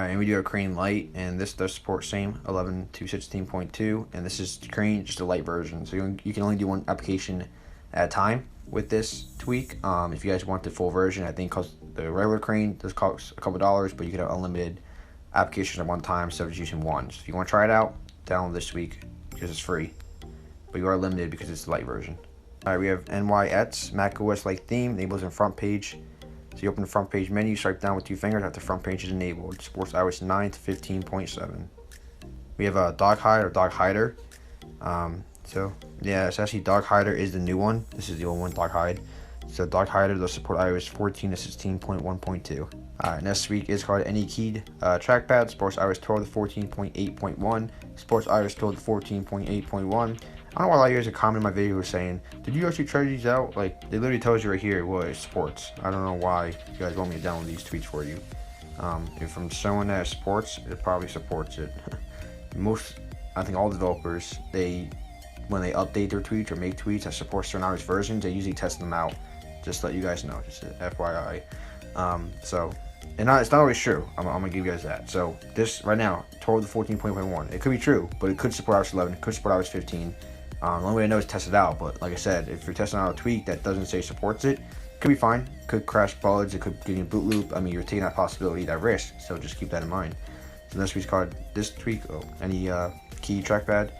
And we do have Crane Lite, and this does support same 11 to 16.2, and this is Crane, just a light version. So you can only do one application at a time with this tweak. If you guys want the full version, I think costs the regular Crane does cost a couple dollars, but you can have unlimited applications at one time instead of just using one. So if you want to try it out, download this tweak because it's free, but you are limited because it's the light version. All right, we have NYX macOS like theme, enables in front page. So you open the front page menu, swipe down with 2 fingers after the front page is enabled. It supports iOS 9 to 15.7. We have a dog hide or dog hider. So yeah, it's actually dog hider is the new one. This is the old one, dog hide. So dog hider does support iOS 14 to 16.1.2. Next week is called Any Keyed Trackpad. Supports iOS 12 to 14.8.1. Supports iOS 12 to 14.8.1. I don't know why a lot of you guys are commenting in my video saying, did you actually try these out? Like, they literally tells you right here what it supports. I don't know why you guys want me to download these tweets for you. If I'm showing that it supports, it probably supports it. I think all developers, when they update their tweets or make tweets that support certain iOS versions, they usually test them out. Just to let you guys know, just FYI. It's not always true. I'm gonna give you guys that. So this right now, 12 to 14.1. It could be true, but it could support iOS 11. It could support iOS 15. The only way I know is test it out. But like I said, if you're testing out a tweak that doesn't say supports it, it could be fine. It could crash bugs. It could give you a boot loop. I mean, you're taking that possibility, that risk. So just keep that in mind. So next week's called this tweak. Any key trackpad.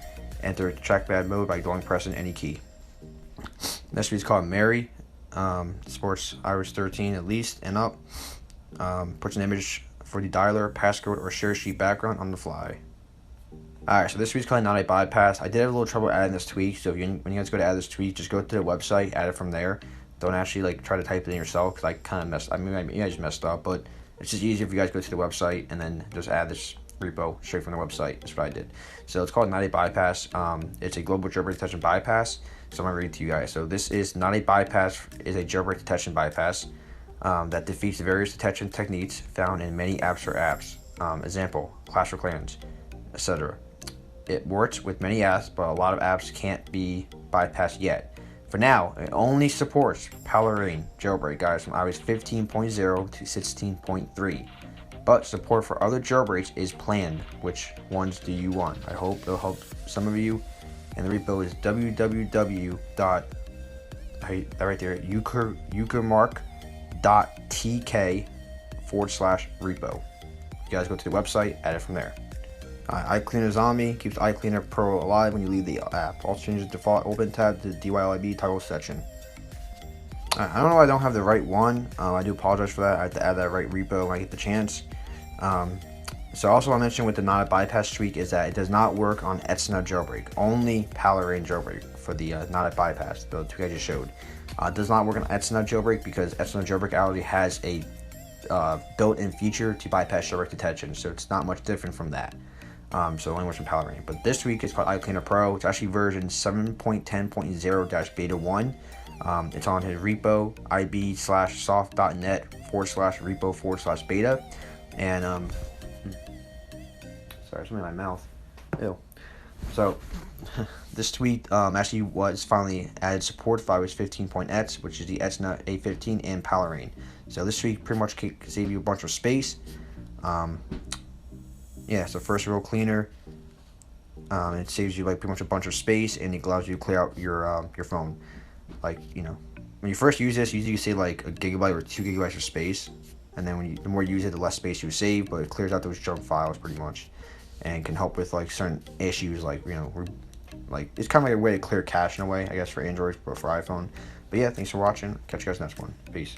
Enter trackpad mode by long pressing any key. Next week's called Mary. Supports iOS 13 at least and up. Puts an image for the dialer, passcode, or share sheet background on the fly. Alright, so this tweak's called Not a Bypass. I did have a little trouble adding this tweak, so when you guys go to add this tweak, just go to the website, add it from there. Don't actually try to type it in yourself, because I kind of messed. I just messed up, but it's just easier if you guys go to the website and then just add this repo straight from the website. That's what I did. So it's called Not a Bypass. It's a global jailbreak detection bypass. So I'm gonna read it to you guys. So this is Not a Bypass is a jailbreak detection bypass that defeats the various detection techniques found in many apps or apps. Example: Clash of Clans, etc. It works with many apps, but a lot of apps can't be bypassed yet. For now, it only supports Palera1n jailbreak, guys, from iOS 15.0 to 16.3. But support for other jailbreaks is planned. Which ones do you want? I hope it'll help some of you. And the repo is ucleanermark.tk/repo. You guys go to the website, add it from there. iCleaner's on me, keeps iCleaner Pro alive when you leave the app. Also changes the default open tab to the DYLIB toggle section. I don't know why I don't have the right one. I do apologize for that. I have to add that right repo when I get the chance. So also I mentioned with the Not a Bypass tweak is that it does not work on XinaA jailbreak. Only Palera1n jailbreak for the Not a Bypass, the tweak I just showed. It does not work on XinaA jailbreak because XinaA jailbreak already has a built-in feature to bypass jailbreak detection, so it's not much different from that. So it only works on Palera1n. But this tweak is called iCleaner Pro. It's actually version 7.10.0-beta 1. It's on his repo, ib/soft.net/repo/beta. And, sorry, something in my mouth. Ew. So, this tweak actually was finally added support for iOS 15.x, which is the XinaA15 and Palera1n. So this tweak pretty much can save you a bunch of space. Yeah, so first real cleaner. It saves you pretty much a bunch of space, and it allows you to clear out your phone. When you first use this, usually you save a gigabyte or 2 gigabytes of space, and then the more you use it, the less space you save. But it clears out those junk files pretty much, and can help with certain issues it's kind of like a way to clear cache in a way, I guess, for Android, but for iPhone. But yeah, thanks for watching. Catch you guys next one. Peace.